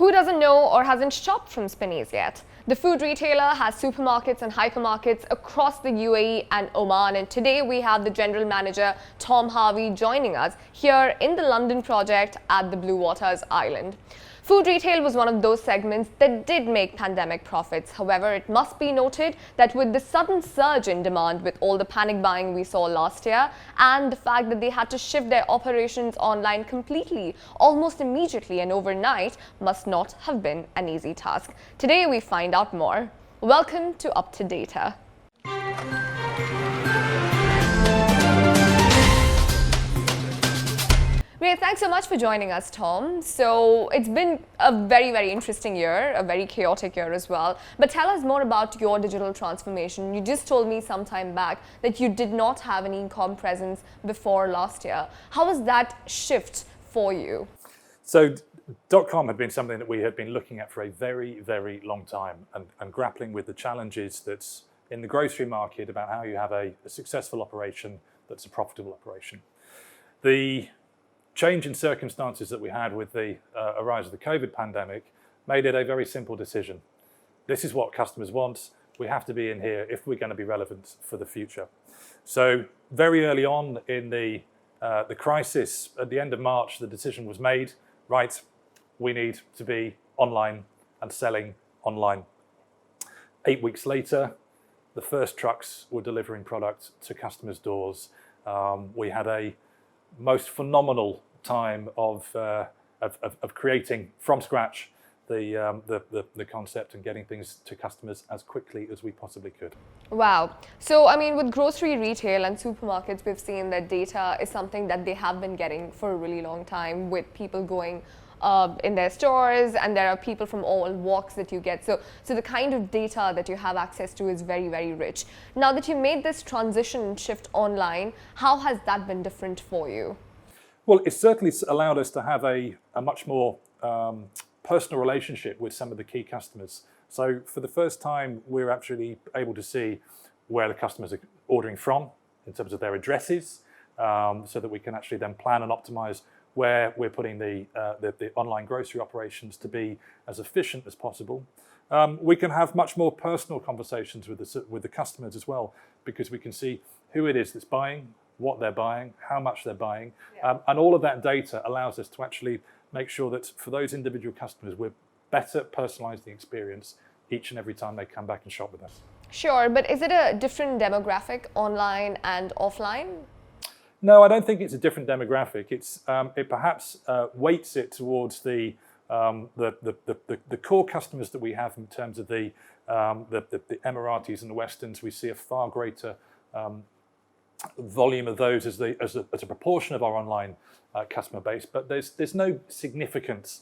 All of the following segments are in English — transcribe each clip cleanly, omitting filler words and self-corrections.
Who doesn't know or hasn't shopped from Spinneys yet? The food retailer has supermarkets and hypermarkets across the UAE and Oman, and today we have the general manager Tom Harvey joining us here in the London project at the Blue Waters Island. Food retail was one of those segments that did make pandemic profits. However, it must be noted that with the sudden surge in demand with all the panic buying we saw last year and the fact that they had to shift their operations online completely, almost immediately and overnight, must not have been an easy task. Today we find out more. Welcome to Up to Data. Great, thanks so much for joining us, Tom. So it's been a very interesting year, a very chaotic year as well. But tell us more about your digital transformation. You just told me some time back that you did not have an e-com presence before last year. How was that shift for you? So .com had been something that we had been looking at for a very long time and grappling with the challenges that's in the grocery market about how you have a successful operation that's a profitable operation. The change in circumstances that we had with the arise of the COVID pandemic made it a very simple decision. This is what customers want. We have to be in here if we're going to be relevant for the future. So very early on in the crisis, at the end of March, the decision was made, right, we need to be online and selling online. 8 weeks later, the first trucks were delivering product to customers' doors. We had a most phenomenal time of creating from scratch the concept and getting things to customers as quickly as we possibly could. Wow. So, I mean, with grocery retail and supermarkets, we've seen that data is something that they have been getting for a really long time, with people going in their stores, and there are people from all walks that you get. So the kind of data that you have access to is very rich. Now that you made this transition shift online, how has that been different for you? Well, it certainly allowed us to have a much more personal relationship with some of the key customers. So for the first time, we're actually able to see where the customers are ordering from in terms of their addresses, so that we can actually then plan and optimize where we're putting the online grocery operations to be as efficient as possible. We can have much more personal conversations with the customers as well, because we can see who it is that's buying, what they're buying, how much they're buying, and all of that data allows us to actually make sure that for those individual customers, we're better personalising the experience each and every time they come back and shop with us. Sure, but is it a different demographic online and offline? No, I don't think it's a different demographic. It perhaps weights it towards the core customers that we have in terms of the Emiratis and the Westerns. We see a far greater volume of those as a proportion of our online customer base, but there's no significant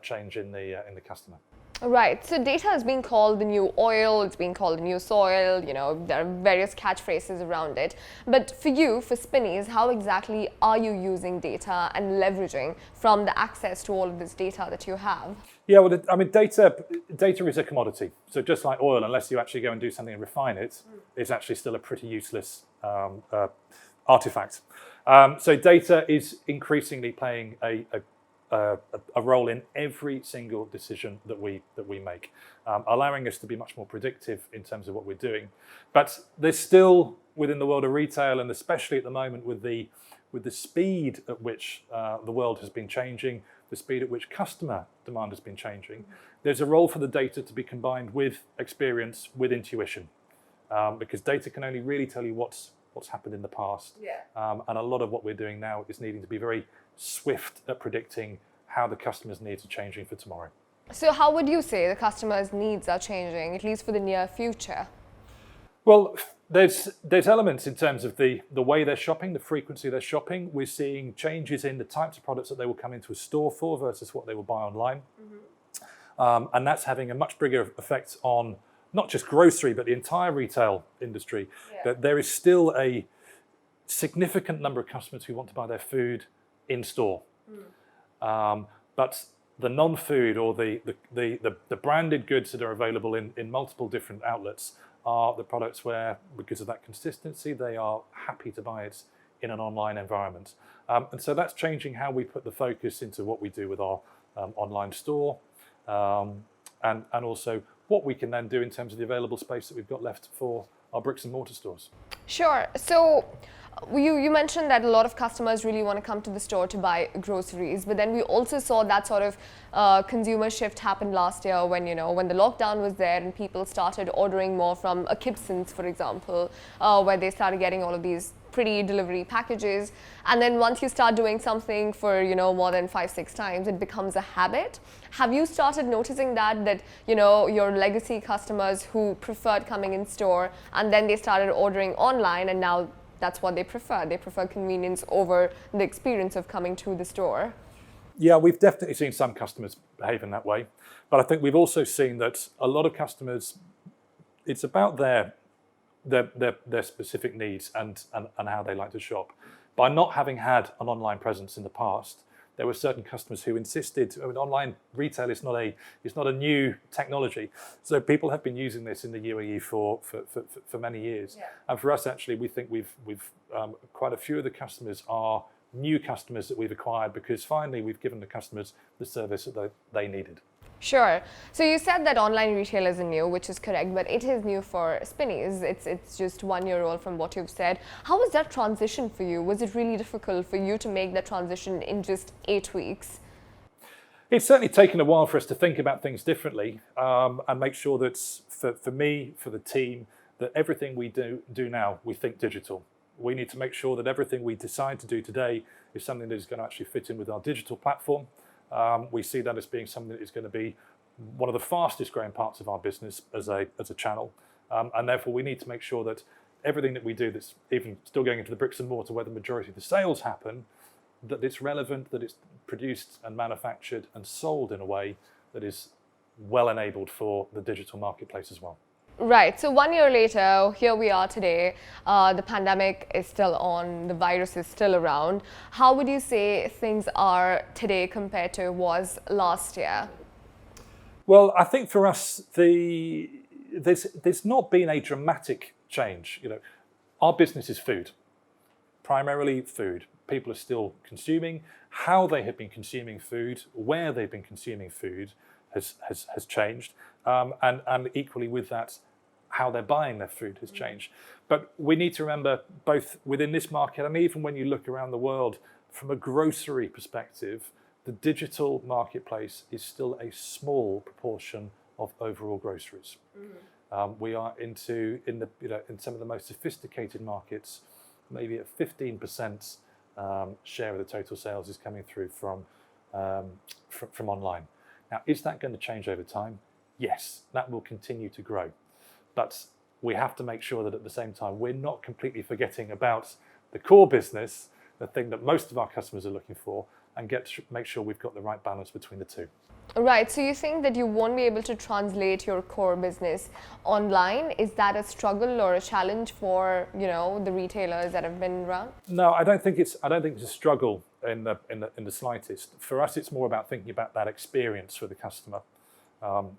change in the customer. Right. So data is being called the new oil, it's being called the new soil, you know, there are various catchphrases around it. But for you, for Spinneys, how exactly are you using data and leveraging from the access to all of this data that you have? Yeah, well, I mean, data is a commodity. So just like oil, unless you actually go and do something and refine it, it's actually still a pretty useless artifact. So data is increasingly playing a role in every single decision that we make, allowing us to be much more predictive in terms of what we're doing. But there's still, within the world of retail, and especially at the moment with the speed at which the world has been changing, the speed at which customer demand has been changing, there's a role for the data to be combined with experience, with intuition, because data can only really tell you what's happened in the past. And a lot of what we're doing now is needing to be very swift at predicting how the customer's needs are changing for tomorrow. So how would you say the customer's needs are changing, at least for the near future? Well, there's elements in terms of the way they're shopping, the frequency they're shopping. We're seeing changes in the types of products that they will come into a store for versus what they will buy online. And that's having a much bigger effect on not just grocery, but the entire retail industry. That there is still a significant number of customers who want to buy their food in store. But the non-food or the branded goods that are available in multiple different outlets are the products where, because of that consistency, they are happy to buy it in an online environment. And so that's changing how we put the focus into what we do with our online store. and also what we can then do in terms of the available space that we've got left for our bricks and mortar stores. Sure. So you mentioned that a lot of customers really want to come to the store to buy groceries, but then we also saw that sort of consumer shift happen last year when, when the lockdown was there and people started ordering more from a Gibson's, for example, where they started getting all of these pretty delivery packages. And then once you start doing something for, more than 5-6 times, it becomes a habit. Have you started noticing that, your legacy customers who preferred coming in store and then they started ordering online, and now that's what they prefer? They prefer convenience over the experience of coming to the store. Yeah, we've definitely seen some customers behave in that way. But I think we've also seen that a lot of customers, it's about their specific needs and how they like to shop. By not having had an online presence in the past, there were certain customers who insisted. Online retail is not a new technology, so people have been using this in the UAE for many years. Yeah. And for us, actually, we think we've quite a few of the customers are new customers that we've acquired because finally we've given the customers the service that they needed. Sure. So you said that online retail isn't new, which is correct, but it is new for Spinneys. It's just 1 year old from what you've said. How was that transition for you? Was it really difficult for you to make that transition in just 8 weeks? It's certainly taken a while for us to think about things differently and make sure that for me, for the team, that everything we do now, we think digital. We need to make sure that everything we decide to do today is something that is going to actually fit in with our digital platform. We see that as being something that is going to be one of the fastest growing parts of our business as a channel. And therefore, we need to make sure that everything that we do that's even still going into the bricks and mortar, where the majority of the sales happen, that it's relevant, that it's produced and manufactured and sold in a way that is well enabled for the digital marketplace as well. Right. So 1 year later, here we are today. The pandemic is still on. The virus is still around. How would you say things are today compared to was last year? Well, I think for us, there's not been a dramatic change. Our business is food, primarily food. People are still consuming. How they have been consuming food, where they've been consuming food, has changed, and equally with that, how they're buying their food has changed. But we need to remember, both within this market and even when you look around the world, from a grocery perspective, the digital marketplace is still a small proportion of overall groceries. We are in some of the most sophisticated markets, maybe at 15% share of the total sales is coming through from online. Now, is that going to change over time? Yes, that will continue to grow. But we have to make sure that at the same time, we're not completely forgetting about the core business, the thing that most of our customers are looking for, and make sure we've got the right balance between the two. Right. So you think that you won't be able to translate your core business online? Is that a struggle or a challenge for, the retailers that have been around? No, I don't think it's a struggle in the slightest. For us, it's more about thinking about that experience for the customer.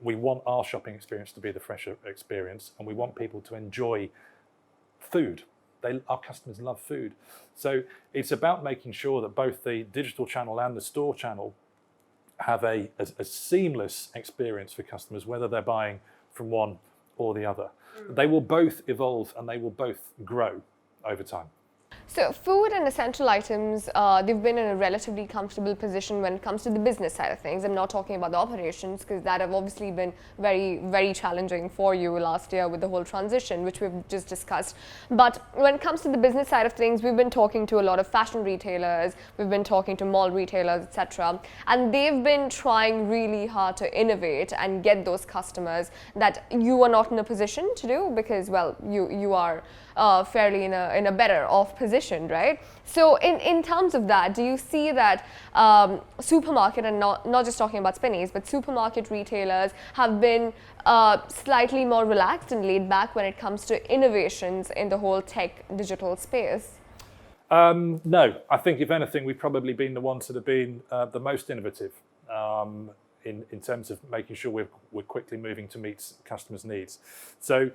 We want our shopping experience to be the fresh experience, and we want people to enjoy food. Our customers love food. So it's about making sure that both the digital channel and the store channel have a seamless experience for customers, whether they're buying from one or the other. They will both evolve and they will both grow over time. So food and essential items, they've been in a relatively comfortable position when it comes to the business side of things. I'm not talking about the operations, because that have obviously been very, very challenging for you last year with the whole transition, which we've just discussed. But when it comes to the business side of things, we've been talking to a lot of fashion retailers, we've been talking to mall retailers, etc. And they've been trying really hard to innovate and get those customers that you are not in a position to do, because, well, you are fairly in a better off position, right? So in terms of that, do you see that supermarket, and not just talking about Spinneys, but supermarket retailers have been slightly more relaxed and laid back when it comes to innovations in the whole tech digital space? No, I think if anything, we've probably been the ones that have been the most innovative in terms of making sure we're quickly moving to meet customers' needs. So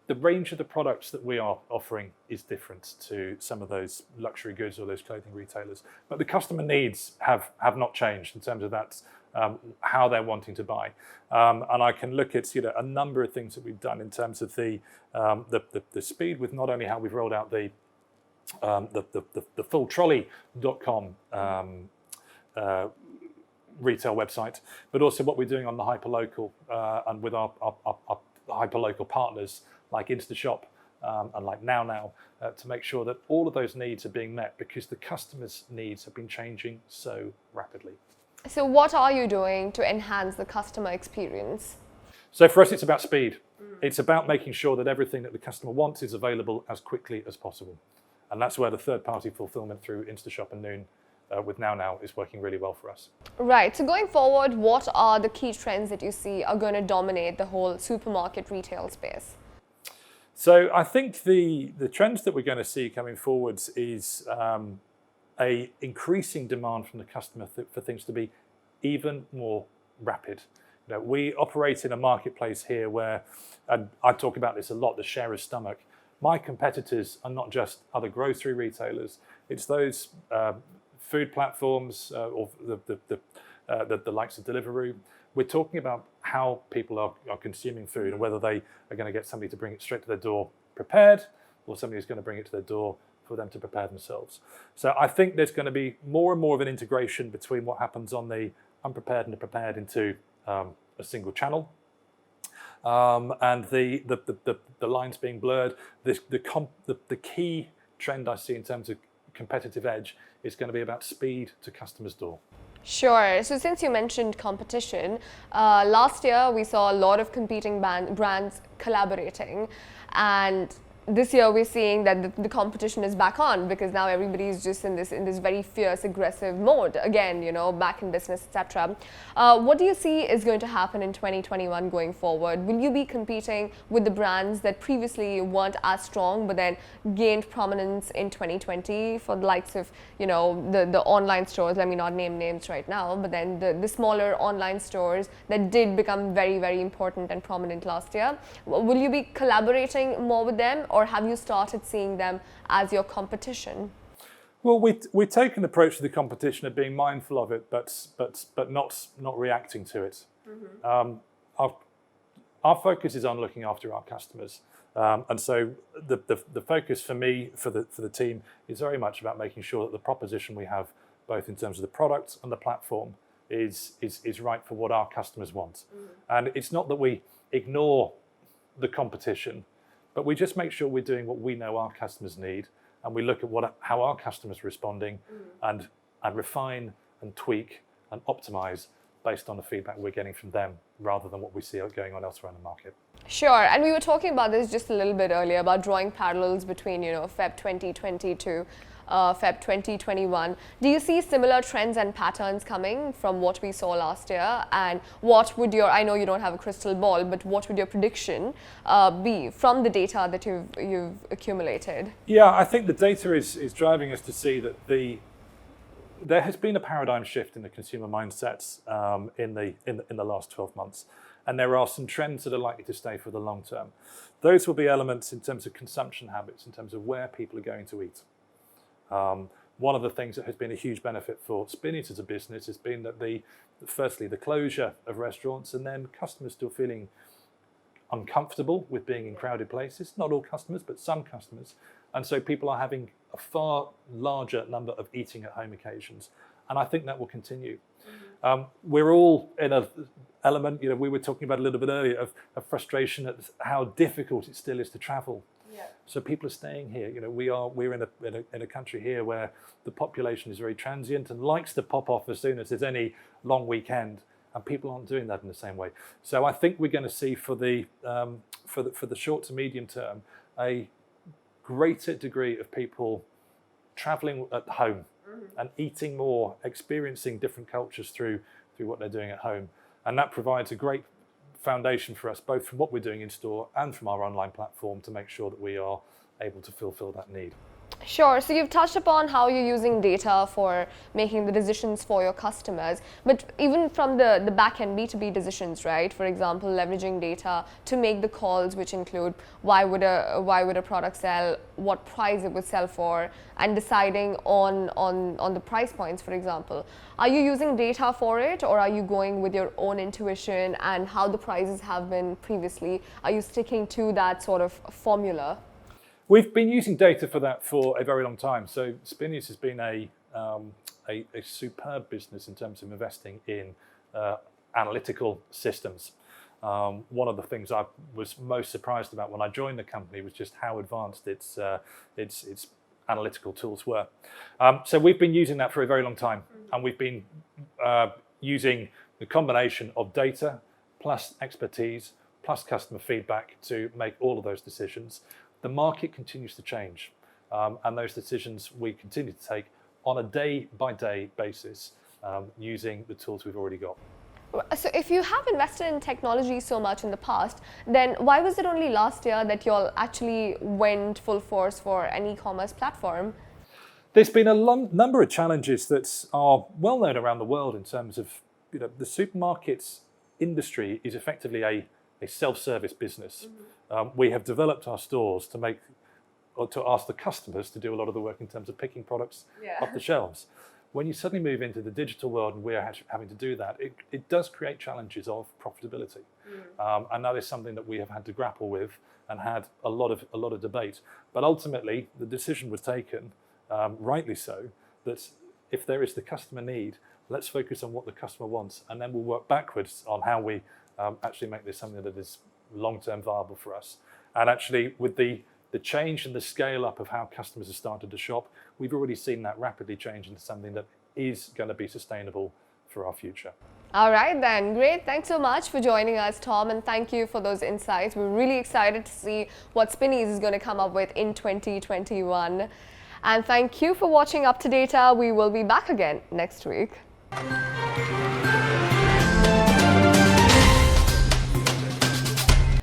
the range of the products that we are offering is different to some of those luxury goods or those clothing retailers. But the customer needs have not changed in terms of that how they're wanting to buy. And I can look at a number of things that we've done in terms of the speed with not only how we've rolled out the full trolley.com retail website, but also what we're doing on the hyperlocal and with our hyperlocal partners like InstaShop and like Now to make sure that all of those needs are being met, because the customers' needs have been changing so rapidly. So what are you doing to enhance the customer experience? So for us, it's about speed. It's about making sure that everything that the customer wants is available as quickly as possible. And that's where the third-party fulfillment through InstaShop and Noon with Now is working really well for us. Right. So going forward, what are the key trends that you see are going to dominate the whole supermarket retail space? So I think the trends that we're going to see coming forwards is a increasing demand from the customer for things to be even more rapid. We operate in a marketplace here where, and I talk about this a lot, the share of stomach. My competitors are not just other grocery retailers; it's those food platforms or the likes of Deliveroo. We're talking about how people are consuming food and whether they are going to get somebody to bring it straight to their door prepared, or somebody who's going to bring it to their door for them to prepare themselves. So I think there's going to be more and more of an integration between what happens on the unprepared and the prepared into a single channel. And the lines being blurred. The key trend I see in terms of competitive edge is going to be about speed to customer's door. Sure. So since you mentioned competition, last year we saw a lot of competing brands collaborating, and this year we're seeing that the competition is back on, because now everybody is just in this very fierce, aggressive mode again, back in business, etc. What do you see is going to happen in 2021 going forward? Will you be competing with the brands that previously weren't as strong but then gained prominence in 2020 for the likes of the online stores? Let me not name names right now, but then the smaller online stores that did become very, very important and prominent last year. Will you be collaborating more with them, or have you started seeing them as your competition? Well, we take an approach to the competition of being mindful of it, but not reacting to it. Mm-hmm. Our focus is on looking after our customers, and so the focus for me, for the team, is very much about making sure that the proposition we have, both in terms of the product and the platform, is right for what our customers want. Mm-hmm. And it's not that we ignore the competition, but we just make sure we're doing what we know our customers need, and we look at how our customers are responding, and refine and tweak and optimize based on the feedback we're getting from them, rather than what we see going on elsewhere in the market. Sure, and we were talking about this just a little bit earlier about drawing parallels between Feb 2020 to Feb 2021. Do you see similar trends and patterns coming from what we saw last year? And what would I know you don't have a crystal ball, but what would your prediction be from the data that you've accumulated? Yeah, I think the data is driving us to see that there has been a paradigm shift in the consumer mindsets in the last 12 months. And there are some trends that are likely to stay for the long term. Those will be elements in terms of consumption habits, in terms of where people are going to eat. One of the things that has been a huge benefit for Spinneys as a business has been that firstly the closure of restaurants, and then customers still feeling uncomfortable with being in crowded places. Not all customers, but some customers. And so people are having a far larger number of eating at home occasions. And I think that will continue. Mm-hmm. We're all in an element, we were talking about a little bit earlier, of frustration at how difficult it still is to travel. Yeah. So people are staying here. We're in a country here where the population is very transient and likes to pop off as soon as there's any long weekend, and people aren't doing that in the same way. So I think we're going to see for the short to medium term a greater degree of people traveling at home, mm-hmm. and eating more, experiencing different cultures through what they're doing at home, and that provides a great foundation for us, both from what we're doing in store and from our online platform, to make sure that we are able to fulfill that need. Sure. So you've touched upon how you're using data for making the decisions for your customers, but even from the back end B2B decisions, right? For example, leveraging data to make the calls, which include why would a product sell, what price it would sell for, and deciding on the price points, for example. Are you using data for it, or are you going with your own intuition and how the prices have been previously? Are you sticking to that sort of formula? We've been using data for that for a very long time. So Spinneys has been a superb business in terms of investing in analytical systems. One of the things I was most surprised about when I joined the company was just how advanced its analytical tools were. So we've been using that for a very long time, and we've been using the combination of data plus expertise plus customer feedback to make all of those decisions. The market continues to change, and those decisions we continue to take on a day-by-day basis using the tools we've already got. So if you have invested in technology so much in the past, then why was it only last year that you all actually went full force for an e-commerce platform? There's been a number of challenges that are well known around the world in terms of, the supermarkets industry is effectively a self-service business. We have developed our stores to ask the customers to do a lot of the work in terms of picking products off the shelves. When you suddenly move into the digital world and we're actually having to do that, it does create challenges of profitability. And that is something that we have had to grapple with and had a lot of debate. But ultimately, the decision was taken, rightly so, that if there is the customer need, let's focus on what the customer wants, and then we'll work backwards on how we actually make this something that is long-term viable for us. And actually, with the change and the scale up of how customers have started to shop, we've already seen that rapidly change into something that is going to be sustainable for our future. All right then, great. Thanks so much for joining us, Tom, and thank you for those insights. We're really excited to see what Spinneys is going to come up with in 2021. And thank you for watching Up to Data. We will be back again next week.